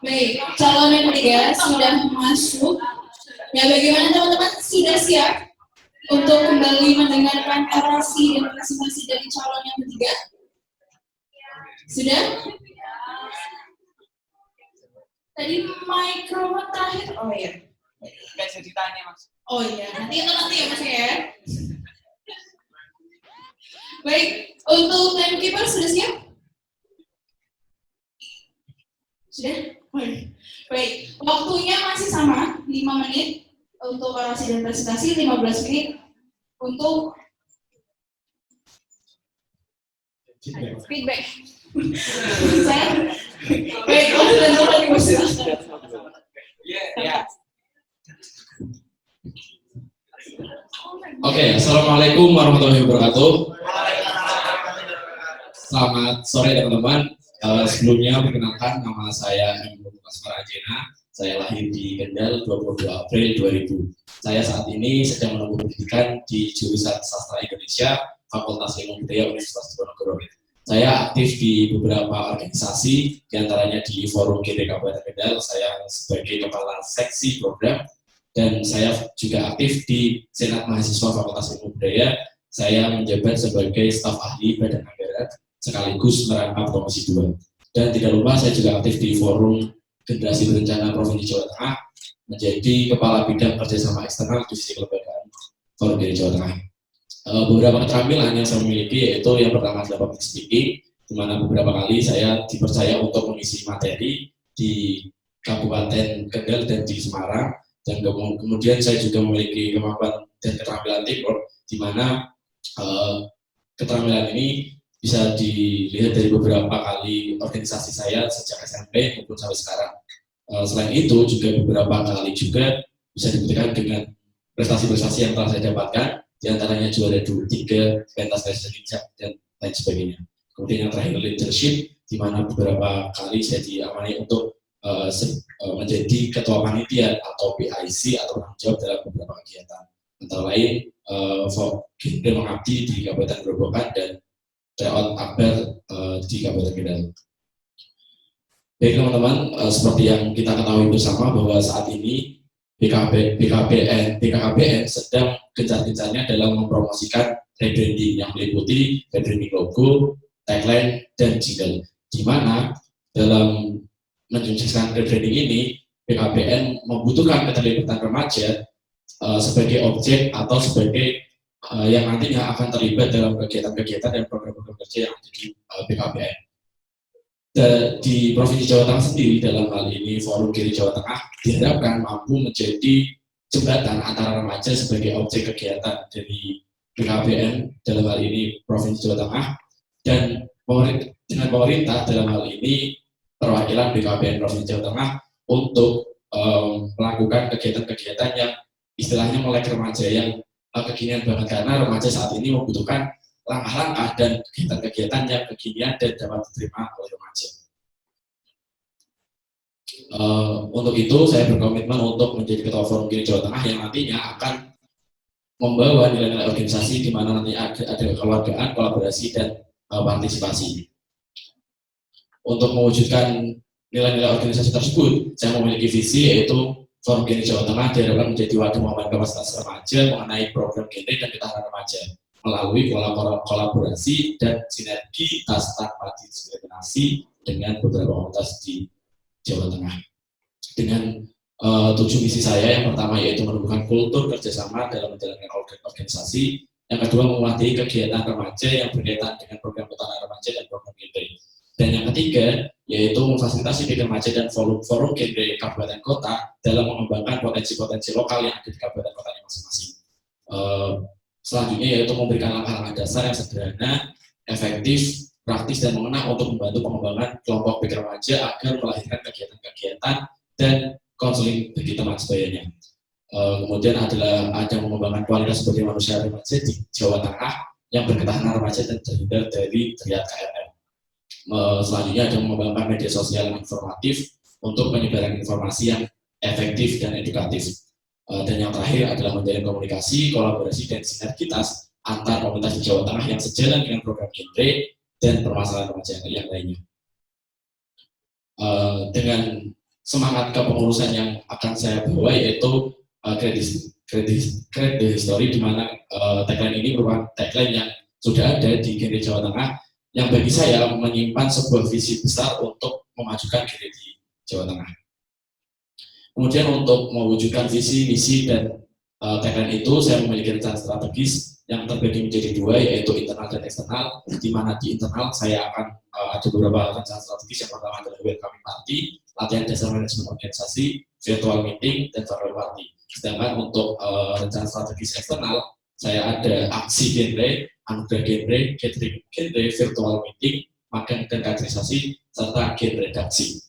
Baik, calon yang ketiga sudah masuk. Ya, bagaimana teman-teman sudah siap untuk kembali mendengarkan orasi dan presentasi dari calon yang ketiga? Sudah? Tadi mikrofon terakhir, oh ya. Nggak jadi tanya mas. Oh iya, nanti ya mas ya. Baik, untuk timekeeper sudah siap? Sudah? Baik, waktunya masih sama, 5 menit untuk orasi dan presentasi, 15 menit untuk feedback. Saya, baik, sudah dulu nih mas. Iya. Oke, assalamualaikum warahmatullahi wabarakatuh. Selamat sore teman-teman. Sebelumnya perkenalkan nama saya M. Asmarajena. Saya lahir di Kendal 22 April 2000. Saya saat ini sedang menempuh pendidikan di jurusan Sastra Indonesia Fakultas Ilmu Budaya Universitas Diponegoro. Saya aktif di beberapa organisasi, diantaranya di Forum GD Kabupaten Kendal. Saya sebagai kepala seksi program. Dan saya juga aktif di Senat Mahasiswa Fakultas Ilmu Budaya. Saya menjabat sebagai staf ahli Badan Anggaran sekaligus merangkap Komisi 2. Dan tidak lupa saya juga aktif di Forum Generasi Berencana Provinsi Jawa Tengah menjadi Kepala Bidang Kerjasama Eksternal Divisi Kelembagaan Forum GD Jawa Tengah. Beberapa keterampilan yang saya miliki yaitu yang pertama adalah public speaking, di mana beberapa kali saya dipercaya untuk mengisi materi di Kabupaten Kendal dan di Semarang. Dan kemudian saya juga memiliki kemampuan dan keterampilan teamwork, di mana keterampilan ini bisa dilihat dari beberapa kali organisasi saya sejak SMP maupun sampai sekarang. Selain itu juga beberapa kali juga bisa dibuktikan dengan prestasi-prestasi yang telah saya dapatkan, diantaranya juara 3 pentas presidensial dan lain sebagainya. Kemudian yang terakhir leadership, di mana beberapa kali saya diamani untuk menjadi ketua panitia atau PIC atau penanggung jawab dalam beberapa kegiatan, antara lain Gender mengabdi di Kabupaten Grobogan dan tryout akbar di Kabupaten Kendal. Baik teman-teman, seperti yang kita ketahui bersama bahwa saat ini BKKBN sedang gencar-gencarnya dalam mempromosikan rebranding yang meliputi rebranding logo, tagline, dan jingle. Di mana dalam mensukseskan rebranding ini, BKBN membutuhkan keterlibatan remaja sebagai objek atau sebagai yang nantinya akan terlibat dalam kegiatan-kegiatan dan program-program kerja yang ada di BKBN. Di Provinsi Jawa Tengah sendiri, dalam hal ini Forum GD Jawa Tengah diharapkan mampu menjadi jembatan antara remaja sebagai objek kegiatan dari BKBN dalam hal ini Provinsi Jawa Tengah dan dengan pemerintah dalam hal ini perwakilan BKBN Provinsi Jawa Tengah untuk melakukan kegiatan-kegiatan yang istilahnya melek remaja yang kekinian banget, karena remaja saat ini membutuhkan langkah-langkah dan kegiatan-kegiatan yang kekinian dan dapat diterima oleh remaja. Untuk itu saya berkomitmen untuk menjadi ketua Forum GD Jawa Tengah yang nantinya akan membawa nilai-nilai organisasi di mana nanti ada kekeluargaan, kolaborasi, dan partisipasi. Untuk mewujudkan nilai-nilai organisasi tersebut, saya memiliki visi yaitu Forum GD Jawa Tengah diharapkan menjadi wadah pengembangan kapasitas remaja mengenai program GD dan ketahanan remaja melalui kolaborasi dan sinergitas tanpa diskriminasi dengan beberapa komunitas di Jawa Tengah. Dengan 7 misi saya, yang pertama yaitu menumbuhkan kultur kerjasama dalam menjalankan organisasi, yang kedua melatih kegiatan remaja yang berkaitan dengan program ketahanan remaja dan program GD. Dan yang ketiga, yaitu memfasilitasi bidang remaja dan forum GD kabupaten kota dalam mengembangkan potensi-potensi lokal yang ada di kabupaten kotanya masing-masing. Selanjutnya yaitu memberikan langkah-langkah dasar yang sederhana, efektif, praktis, dan mengena untuk membantu pengembangan kelompok pikir remaja agar melahirkan kegiatan-kegiatan dan konseling bagi teman sebayanya. Kemudian ada mengembangkan kualitas sebagai manusia remaja di Jawa Tengah yang berketahanan remaja dan terhindar dari teriak KRM. Selanjutnya ada mengembangkan media sosial yang informatif untuk penyebaran informasi yang efektif dan edukatif. Dan yang terakhir adalah menjalin komunikasi, kolaborasi, dan sinergitas antar komunitas di Jawa Tengah yang sejalan dengan program genre dan permasalahan remaja yang lainnya. dengan semangat kepengurusan yang akan saya bawa, yaitu Create the History, di mana tagline ini merupakan tagline yang sudah ada di Genre Jawa Tengah, yang bagi saya menyimpan sebuah visi besar untuk memajukan genre di Jawa Tengah. Kemudian untuk mewujudkan visi, misi, dan tagline itu, saya memiliki rencana strategis yang terbagi menjadi dua, yaitu internal dan eksternal, di mana di internal saya akan ada beberapa rencana strategis. Yang pertama adalah welcoming party, latihan dasar manajemen organisasi, virtual meeting, dan farewell party. Sedangkan untuk rencana strategis eksternal, saya ada aksi genre, anugerah genre, gathering genre, virtual meeting, magang dan kaderisasi, serta genre redaksi.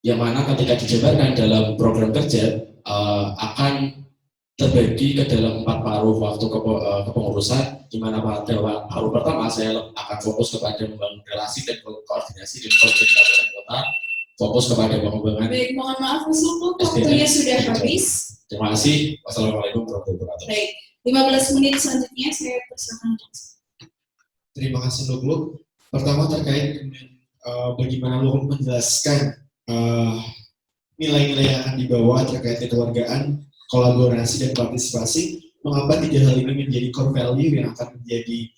Yang mana ketika dijabarkan dalam program kerja akan terbagi ke dalam 4 paruh waktu kepengurusan, di mana pada paruh pertama saya akan fokus kepada membangun relasi dan koordinasi dengan Komite Kabupaten Kota, fokus kepada pengembangan. Baik, mohon maaf Nusuk, waktunya sudah habis. Terima kasih. Wassalamualaikum warahmatullahi wabarakatuh. Baik, 15 menit selanjutnya saya persilakan. Terima kasih Luklu. Pertama terkait dengan bagaimana Luklu menjelaskan nilai-nilai yang akan dibawa terkait kekeluargaan, kolaborasi, dan partisipasi. Mengapa 3 hal ini menjadi core value yang akan menjadi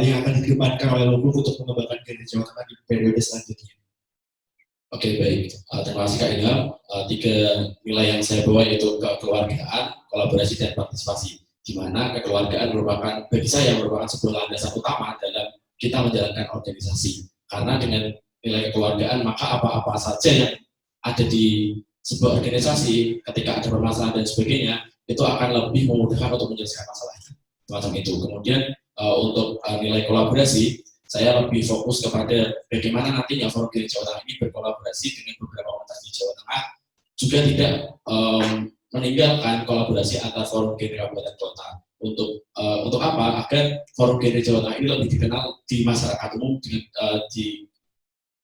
yang akan dikedepankan oleh Luklu untuk mengembangkan Genre Jawa Tengah di periode selanjutnya? Oke, baik. Terima kasih Kak Ilham. 3 nilai yang saya bawa yaitu kekeluargaan, kolaborasi, dan partisipasi. Di mana kekeluargaan merupakan, bagi saya merupakan sebuah landasan utama dalam kita menjalankan organisasi. Karena dengan nilai kekeluargaan, maka apa-apa saja yang ada di sebuah organisasi, ketika ada permasalahan dan sebagainya, itu akan lebih memudahkan untuk menyelesaikan masalah semacam itu. Kemudian untuk nilai kolaborasi, saya lebih fokus kepada bagaimana nantinya Forum Genre Jawa Tengah ini berkolaborasi dengan beberapa komunitas di Jawa Tengah, juga tidak meninggalkan kolaborasi antar Forum Genre Kabupaten Kota. Untuk apa? Agar Forum Genre Jawa Tengah ini lebih dikenal di masyarakat umum, di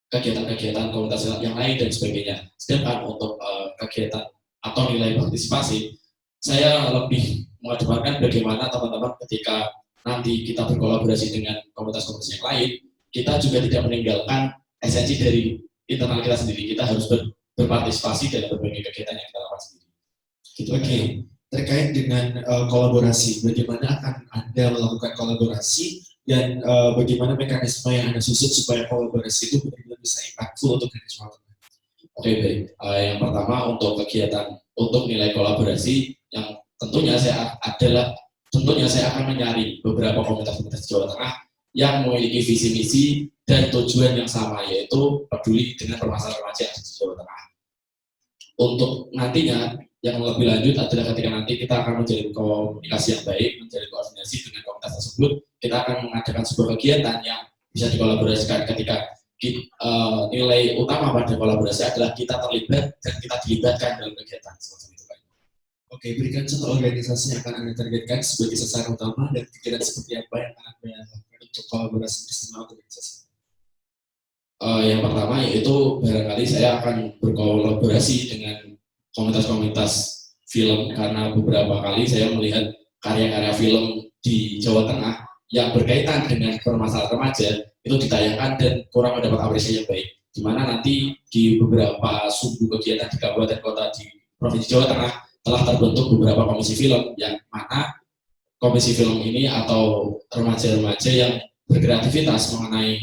kegiatan-kegiatan komunitas yang lain dan sebagainya. Sedangkan untuk kegiatan atau nilai partisipasi, saya lebih mengedepankan bagaimana teman-teman ketika nanti kita berkolaborasi dengan komunitas-komunitas yang lain, kita juga tidak meninggalkan esensi dari internal kita sendiri. Kita harus berpartisipasi dalam berbagai kegiatan yang kita lakukan sendiri. Gitu. Oke, terkait dengan kolaborasi, bagaimana akan Anda melakukan kolaborasi dan bagaimana mekanisme yang Anda susun supaya kolaborasi itu benar-benar bisa impactful untuk Genre Jawa Tengah? Oke, baik. Yang pertama untuk kegiatan, untuk nilai kolaborasi, yang tentunya saya akan mencari beberapa komunitas-komunitas di Jawa Tengah yang memiliki visi misi dan tujuan yang sama, yaitu peduli dengan permasalahan remaja di Jawa Tengah. Untuk nantinya yang lebih lanjut adalah ketika nanti kita akan menjalin komunikasi yang baik, menjalin koordinasi dengan komunitas tersebut, kita akan mengadakan sebuah kegiatan yang bisa dikolaborasikan. Ketika nilai utama pada kolaborasi adalah kita terlibat dan kita dilibatkan dalam kegiatan semacam itu. Oke, berikan contoh organisasi yang akan Anda targetkan sebagai sasaran utama dan kegiatan seperti apa yang akan Anda lakukan untuk kolaborasi bersama organisasi. Yang pertama yaitu barangkali saya akan berkolaborasi dengan komunitas-komunitas film, karena beberapa kali saya melihat karya-karya film di Jawa Tengah yang berkaitan dengan permasalahan remaja itu ditayangkan dan kurang mendapat apresiasi yang baik. Di mana nanti di beberapa sumbu kegiatan di kabupaten kota di Provinsi Jawa Tengah telah terbentuk beberapa komisi film, yang mana komisi film ini atau remaja-remaja yang berkreativitas mengenai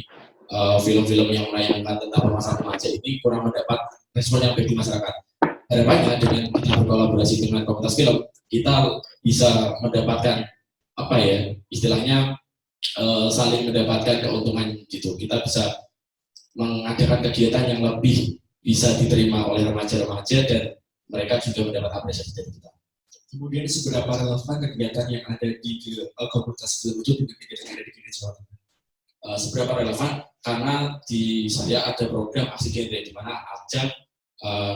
film-film yang menayangkan tentang permasalahan remaja ini kurang mendapat respon yang baik di masyarakat. Harapannya dengan kita berkolaborasi dengan komunitas film, kita bisa mendapatkan istilahnya saling mendapatkan keuntungan gitu. Kita bisa mengadakan kegiatan yang lebih bisa diterima oleh remaja-remaja dan mereka juga mendapat apresiasi dari kita. Kemudian seberapa relevan kegiatan yang ada di komunitas film itu dengan kegiatan yang ada di Genre Jawa Tengah? Seberapa relevan? Karena di saya ada program aksi genre, di mana ajang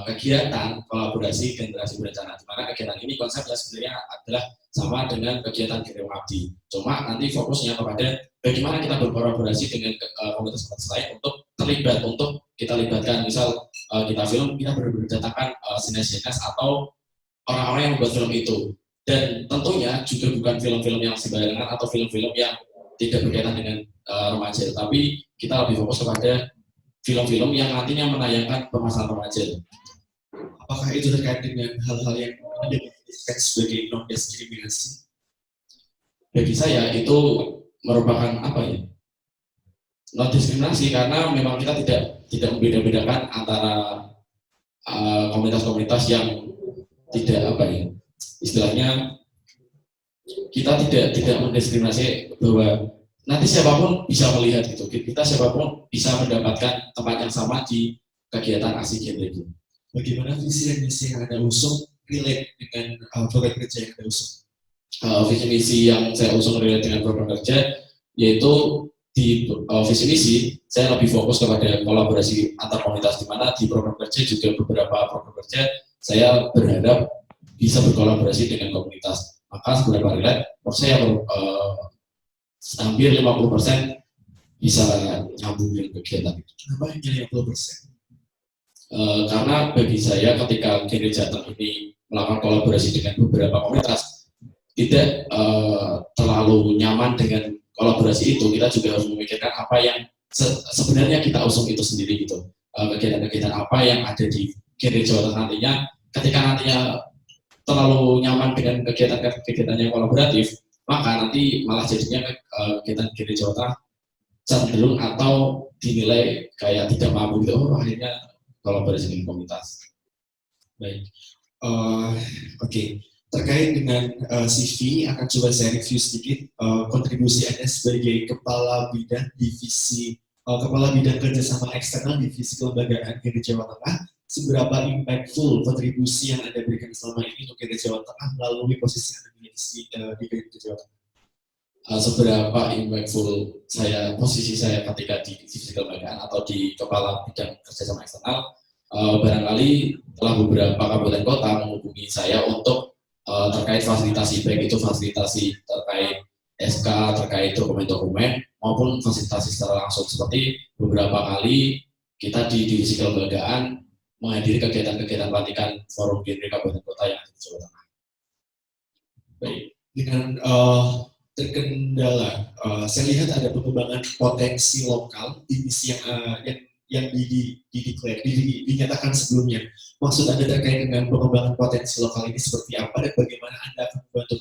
kegiatan kolaborasi generasi berencana, di mana kegiatan ini konsepnya sebenarnya adalah sama dengan kegiatan Genre Mengabdi. Cuma nanti fokusnya kepada bagaimana kita berkolaborasi dengan komunitas-komunitas lain untuk terlibat, untuk kita libatkan, misal kita film, kita berdatangkan sineas-sineas atau orang-orang yang membuat film itu. Dan tentunya juga bukan film-film yang sembarangan atau film-film yang tidak berkaitan dengan remaja, tapi kita lebih fokus kepada film-film yang nantinya menayangkan permasalahan remaja. Apakah itu terkait dengan hal-hal yang didefinisikan sebagai non-diskriminasi? Bagi saya itu merupakan apa ya? Non diskriminasi, karena memang kita tidak membeda-bedakan antara komunitas-komunitas yang tidak apa ya? Istilahnya kita tidak mendiskriminasi bahwa nanti siapapun bisa melihat gitu. Kita siapapun bisa mendapatkan tempat yang sama di kegiatan aksi genre itu. Bagaimana visi dan misi yang Anda usung relate dengan program kerja yang Anda usung? Visi misi yang saya usung relate dengan program kerja, yaitu di visi misi saya lebih fokus kepada kolaborasi antar komunitas, di mana di program kerja juga beberapa program kerja saya berharap bisa berkolaborasi dengan komunitas. Maka seberapa relate, saya hampir 50% bisa nyambungin kegiatan itu. Kenapa hanya 50%? Karena bagi saya ketika Genre Jateng ini melakukan kolaborasi dengan beberapa komunitas, tidak terlalu nyaman dengan kolaborasi itu, kita juga harus memikirkan apa yang sebenarnya kita usung itu sendiri gitu. Kegiatan-kegiatan apa yang ada di Genre Jateng nantinya, ketika nantinya terlalu nyaman dengan kegiatan-kegiatan yang kolaboratif, maka nanti malah jadinya kegiatan Genre Jateng cenderung atau dinilai kayak tidak mampu gitu. Oh, akhirnya kolaborasi dengan komunitas. Baik, oke. Terkait dengan CV, akan coba saya review sedikit kontribusi Anda sebagai kepala bidang divisi kepala bidang kerjasama eksternal divisi kelembagaan Genre Jawa Tengah. Seberapa impactful kontribusi yang Anda berikan selama ini untuk Genre Jawa Tengah melalui posisi Anda di Genre Jawa Tengah? Seberapa impactful posisi saya ketika di divisi kelembagaan atau di kepala bidang kerjasama eksternal, barangkali telah beberapa kabupaten kota menghubungi saya untuk terkait fasilitasi, baik itu fasilitasi terkait SK, terkait dokumen-dokumen, maupun fasilitasi secara langsung, seperti beberapa kali kita di divisi kelembagaan menghadiri kegiatan-kegiatan pelatihan forum genre kabupaten kota yang ada di Jawa Tengah. Baik. Dengan terkendala, saya lihat ada pengembangan potensi lokal divisi yang dinyatakan sebelumnya. Maksud Anda terkait dengan pengembangan potensi lokal ini seperti apa, dan bagaimana Anda akan membantu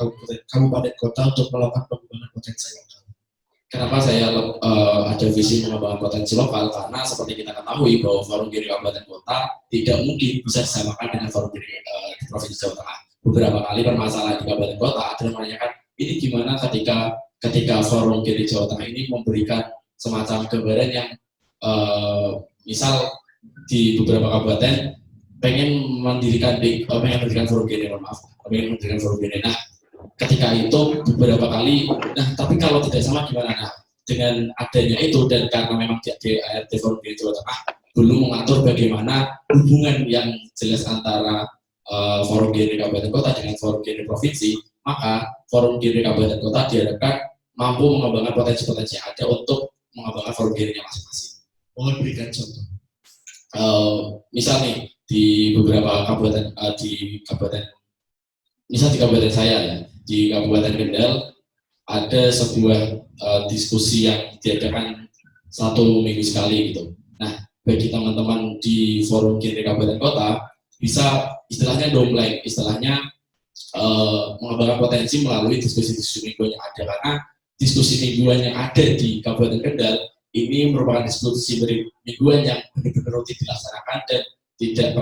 kabupaten kota untuk melakukan pengembangan potensi lokal? Kenapa saya ada visi mengembangkan potensi lokal? Karena seperti kita ketahui bahwa forum genre kabupaten kota tidak mungkin bisa disamakan dengan forum genre di Provinsi Jawa Tengah. Beberapa kali permasalahan di kabupaten kota adalah menanyakan ini gimana ketika forum genre Jawa Tengah ini memberikan semacam gambaran yang misal di beberapa kabupaten pengen mendirikan forum genre, Nah, ketika itu beberapa kali, tapi kalau tidak sama gimana? Nah, dengan adanya itu dan karena memang di ART forum genre Jawa Tengah belum mengatur bagaimana hubungan yang jelas antara forum genre kabupaten kota dengan forum genre provinsi, maka forum genre kabupaten kota diharapkan mampu mengembangkan potensi-potensi yang ada untuk mengembangkan forum genre-nya masing-masing. Mohon berikan contoh. Misal nih di beberapa kabupaten misal di kabupaten saya ya, di Kabupaten Kendal ada sebuah diskusi yang diadakan 1 minggu sekali gitu. Nah, bagi teman-teman di forum genre kabupaten kota bisa istilahnya dompleng, mengembangkan potensi melalui diskusi-diskusi mingguan yang ada, karena diskusi mingguan yang ada di Kabupaten Kendal ini merupakan diskusi mingguan yang benar-benar rutin dilaksanakan dan tidak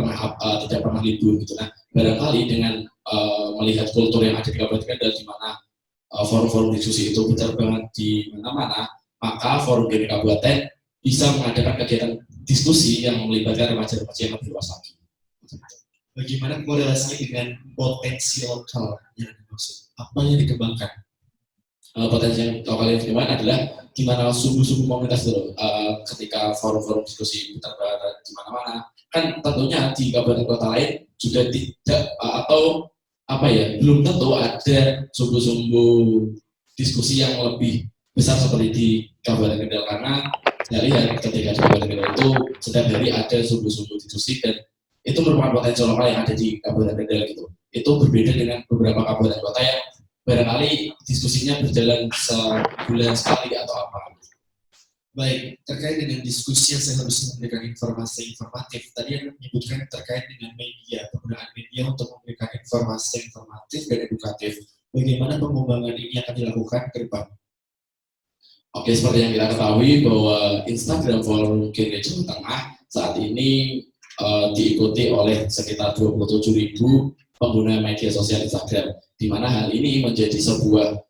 pernah libur gitu. Nah, barangkali dengan melihat kultur yang ada di Kabupaten Kendal, di mana forum-forum diskusi itu berterbangan di mana-mana, maka forum genre kabupaten bisa mengadakan kegiatan diskusi yang melibatkan remaja-remaja yang lebih luas lagi. Bagaimana korelasinya dengan potensi lokal yang dimaksud? Apa yang dikembangkan? Potensi yang lokal yang dikembangkan adalah gimana sumbu-sumbu komunitas itu ketika forum-forum diskusi terbatas di mana-mana. Kan tentunya di kabupaten kota lain juga tidak belum tentu ada sumbu-sumbu diskusi yang lebih besar seperti di Kabupaten Kendal, karena saya lihat ketika di Kabupaten Kendal itu setiap hari ada sumbu-sumbu diskusi dan itu merupakan potensi lokal yang ada di Kabupaten Kendal gitu. Itu berbeda dengan beberapa kabupaten kota yang barangkali diskusinya berjalan sebulan sekali atau apa. Baik, terkait dengan diskusi yang seharusnya memberikan informasi informatif, tadi Anda menyebutkan terkait dengan media, penggunaan media untuk memberikan informasi informatif dan edukatif. Bagaimana pengembangan ini akan dilakukan ke depan? Oke, seperti yang kita ketahui bahwa Instagram Forum Genre Jawa Tengah saat ini diikuti oleh sekitar 27.000 pengguna media sosial Instagram, di mana hal ini menjadi sebuah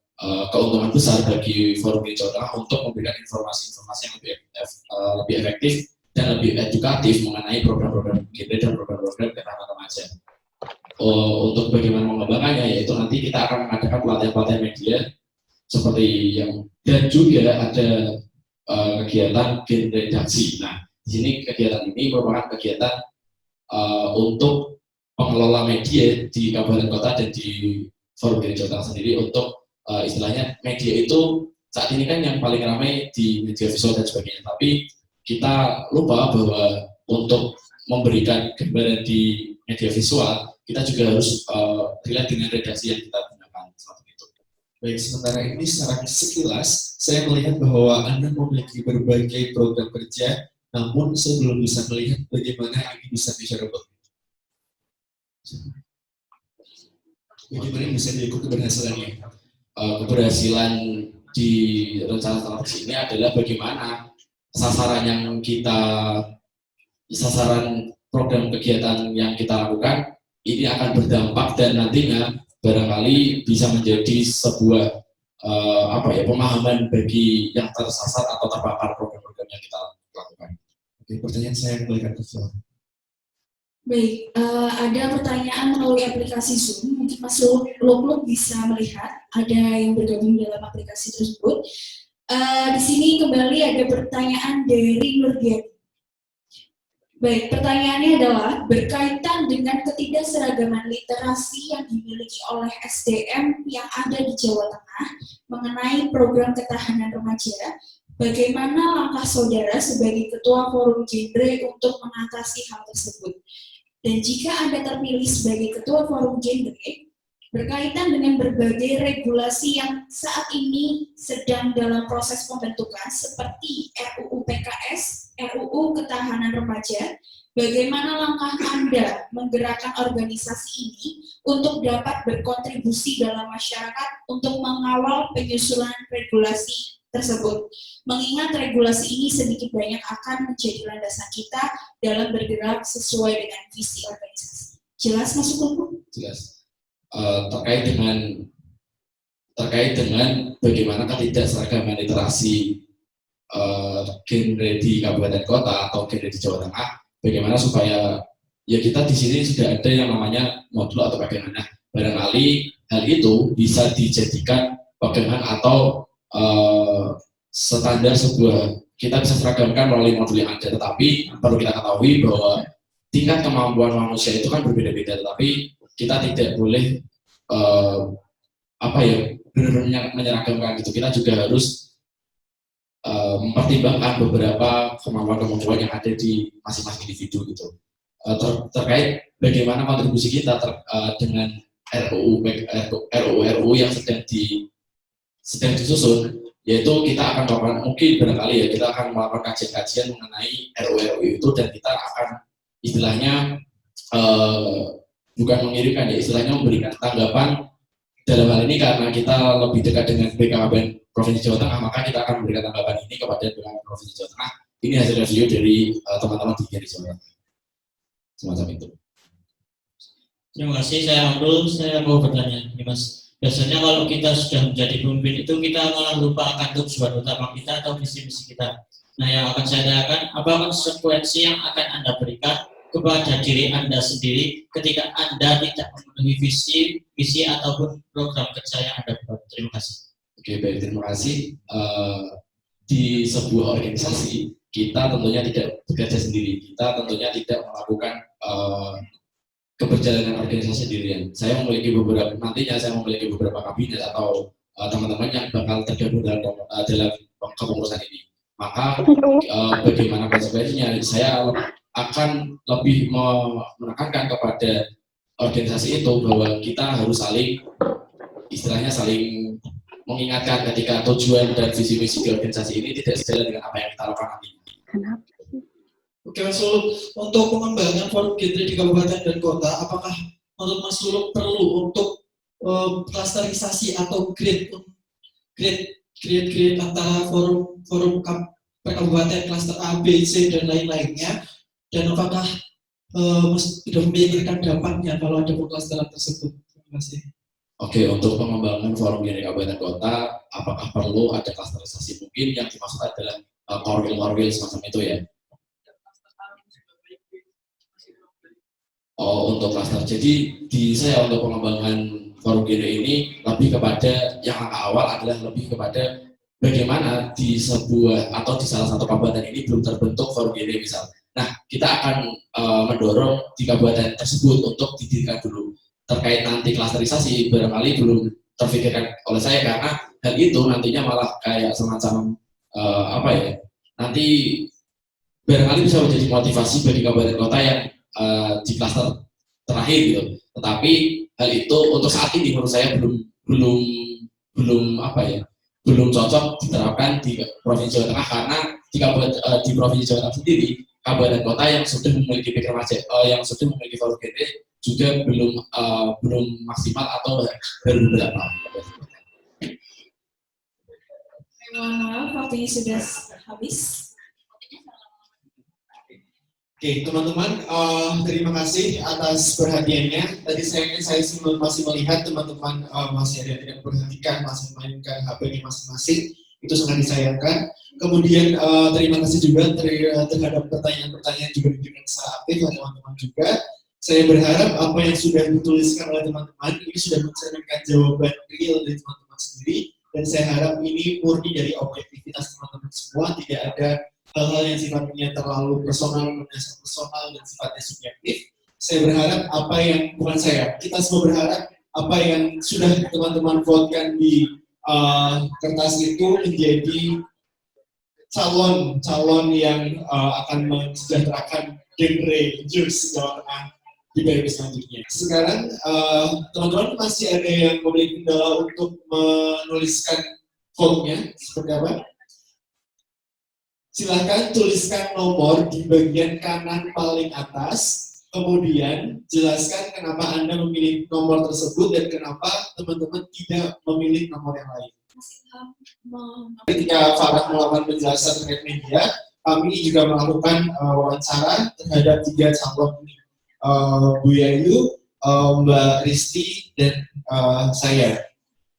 keuntungan besar bagi Forum Genre Jawa Tengah untuk memberikan informasi-informasi yang lebih efektif dan lebih edukatif mengenai program-program genre dan program-program ketahanan remaja. Untuk bagaimana mengembangkannya, yaitu nanti kita akan mengadakan pelatihan-pelatihan media seperti yang, dan juga ada kegiatan gen redaksi. Nah, di sini kegiatan ini merupakan kegiatan untuk pengelola media di kabupaten kota dan di Forum Genre Jawa Tengah sendiri untuk istilahnya media itu saat ini kan yang paling ramai di media visual dan sebagainya, tapi kita lupa bahwa untuk memberikan gambaran di media visual kita juga harus relate dengan redaksi yang kita gunakan seperti itu. Baik, sementara ini secara sekilas saya melihat bahwa Anda memiliki berbagai program kerja, namun saya belum bisa melihat bagaimana ini bisa measurable. Bagaimana bisa diukur keberhasilannya? Keberhasilan di rencana strategis ini adalah bagaimana sasaran program kegiatan yang kita lakukan ini akan berdampak dan nantinya barangkali bisa menjadi sebuah pemahaman bagi yang tersasar atau terpapar program-program yang kita lakukan. Oke, pertanyaan saya kembalikan ke Flor. Baik, ada pertanyaan melalui aplikasi Zoom. Mungkin Mas Lukluk bisa melihat ada yang bergabung dalam aplikasi tersebut. Di sini kembali ada pertanyaan dari Nurdian. Baik, pertanyaannya adalah berkaitan dengan ketidakseragaman literasi yang dimiliki oleh SDM yang ada di Jawa Tengah mengenai program ketahanan remaja. Bagaimana langkah saudara sebagai Ketua Forum Genre untuk mengatasi hal tersebut? Dan jika Anda terpilih sebagai Ketua Forum Genre, berkaitan dengan berbagai regulasi yang saat ini sedang dalam proses pembentukan seperti RUU PKS, RUU Ketahanan Remaja, bagaimana langkah Anda menggerakkan organisasi ini untuk dapat berkontribusi dalam masyarakat untuk mengawal penyusunan regulasi tersebut, mengingat regulasi ini sedikit banyak akan menjadi landasan kita dalam bergerak sesuai dengan visi organisasi. Jelas masuk Luku? Jelas. Terkait dengan bagaimana ketidakseragaman literasi genre di kabupaten kota atau genre di Jawa Tengah, bagaimana supaya ya kita di sini sudah ada yang namanya modul atau bagaimana barangkali hal itu bisa dijadikan pegangan atau standar sebuah, kita bisa seragamkan melalui modul yang ada, tetapi perlu kita ketahui bahwa tingkat kemampuan manusia itu kan berbeda-beda, tetapi kita tidak boleh benar-benar menyeragamkan gitu. Kita juga harus mempertimbangkan beberapa kemampuan yang ada di masing-masing individu gitu. Terkait bagaimana kontribusi kita dengan RUU yang sedang disusun, yaitu kita akan melakukan, mungkin barangkali ya kita akan melakukan kajian-kajian mengenai RUU itu, dan kita akan istilahnya bukan mengirimkan ya, istilahnya memberikan tanggapan dalam hal ini karena kita lebih dekat dengan BKKBN Provinsi Jawa Tengah, maka kita akan memberikan tanggapan ini kepada BKKBN Provinsi Jawa Tengah. Ini hasil review dari teman-teman di Jawa Tengah. Semacam itu. Terima kasih, saya Amrul. Saya mau bertanya, ini Mas. Biasanya kalau kita sudah menjadi pemimpin itu kita malah lupa akan tujuan utama kita atau visi-misi kita. Nah, yang akan saya tanyakan, apa konsekuensi yang akan Anda berikan kepada diri Anda sendiri ketika Anda tidak memenuhi visi ataupun program kerja yang Anda buat? Terima kasih. Oke, baik, terima kasih. Di sebuah organisasi kita tentunya tidak bekerja sendiri, kita tentunya tidak melakukan keberjalanan organisasi sendirian. Saya memiliki beberapa kabinet atau teman-teman yang bakal tergabung dalam kepengurusan ini. Maka bagaimana konsekuensinya? Saya akan lebih menekankan kepada organisasi itu bahwa kita harus saling mengingatkan ketika tujuan dan visi misi di organisasi ini tidak sejalan dengan apa yang kita lakukan nanti. Oke Mas Luluk, untuk pengembangan forum genre di kabupaten dan kota, apakah menurut Mas Luluk perlu untuk klasterisasi atau grade antara forum per kabupaten, klaster A, B, C dan lain-lainnya, dan apakah sudah memikirkan dampaknya kalau ada pengklasteran tersebut? Terima kasih. Oke, untuk pengembangan forum genre kabupaten kota, apakah perlu ada klasterisasi? Mungkin yang dimaksud adalah korwil semacam itu ya. Oh, untuk klaster. Jadi di saya untuk pengembangan forum genre ini lebih kepada yang langkah awal adalah lebih kepada bagaimana di sebuah atau di salah satu kabupaten ini belum terbentuk forum genre misal. Nah, kita akan mendorong di kabupaten tersebut untuk didirikan dulu. Terkait nanti klasterisasi barangkali belum terfikirkan oleh saya karena hal itu nantinya malah kayak semacam nanti barangkali bisa menjadi motivasi bagi kabupaten kota yang di klaster terakhir gitu. Tetapi hal itu untuk saat ini menurut saya belum cocok diterapkan di Provinsi Jawa Tengah karena di Provinsi Jawa Tengah sendiri kabupaten kota yang sudah memiliki yang sudah memiliki forum genre juga belum maksimal atau baru beberapa. Mohon maaf, waktunya sudah habis. Oke, teman-teman, terima kasih atas perhatiannya. Tadi saya masih melihat teman-teman masih ada yang tidak memperhatikan, masih memainkan HP-nya masing-masing. Itu sangat disayangkan. Kemudian terima kasih juga terhadap pertanyaan-pertanyaan juga diberikan secara aktif oleh teman-teman juga. Saya berharap apa yang sudah dituliskan oleh teman-teman ini sudah mencerminkan jawaban real dari teman-teman sendiri. Dan saya harap ini murni dari objektivitas teman-teman semua, tidak ada hal-hal yang sifatnya terlalu personal dan sifatnya subjektif. Saya berharap kita semua berharap apa yang sudah teman-teman votekan di kertas itu menjadi calon yang akan mensejahterakan genre jurus Jawa Tengah di periode selanjutnya. Sekarang teman-teman masih ada yang memiliki kendala untuk menuliskan vote-nya seperti apa? Silahkan tuliskan nomor di bagian kanan paling atas, kemudian jelaskan kenapa Anda memilih nomor tersebut dan kenapa teman-teman tidak memilih nomor yang lain. Ketika Farah melakukan penjelasan terkait media, kami juga melakukan wawancara terhadap 3 calon ini, Bu Yayu, Mbak Risti, dan saya.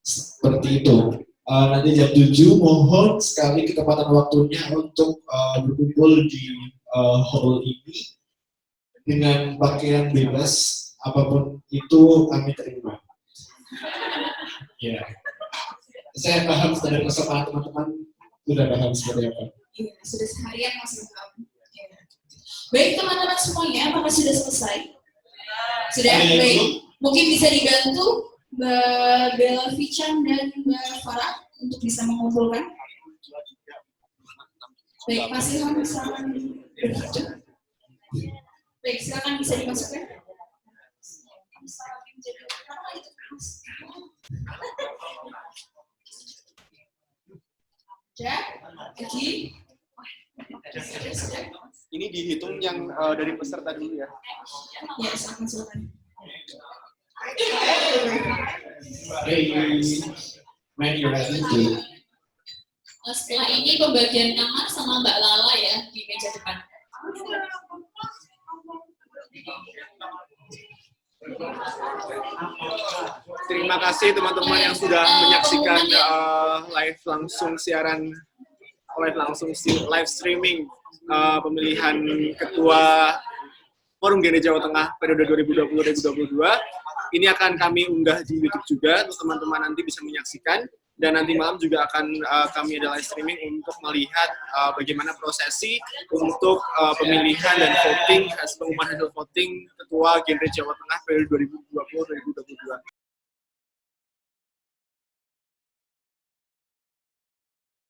Seperti itu. Nanti jam 7 mohon sekali ketepatan waktunya untuk berkumpul di hall ini dengan pakaian bebas apapun itu kami terima. Ya, saya paham dari persoalan teman-teman sudah paham seperti apa. Iya, sudah seharian masih paham. Ya. Baik teman-teman semuanya, apakah sudah selesai? Sudah, baik. Mungkin bisa dibantu Mbak Bella Vichan dan Mbak Farah untuk bisa mengumpulkan. Baik, Mas Ilham bisa berbicara. Baik, silakan bisa dimasukkan. Ya, Eki. Ini dihitung yang dari peserta dulu ya. Ya, silakan. Setelah ini pembagian kamar sama Mbak Lala ya di meja depan. Terima kasih teman-teman yang sudah menyaksikan live streaming pemilihan ketua Forum Genre Jawa Tengah periode 2020-2022. Ini akan kami unggah di YouTube juga, untuk teman-teman nanti bisa menyaksikan. Dan nanti malam juga akan kami ada live streaming untuk melihat bagaimana prosesi untuk pemilihan dan voting, pengumuman hasil voting ketua Genre Jawa Tengah periode 2020-2022.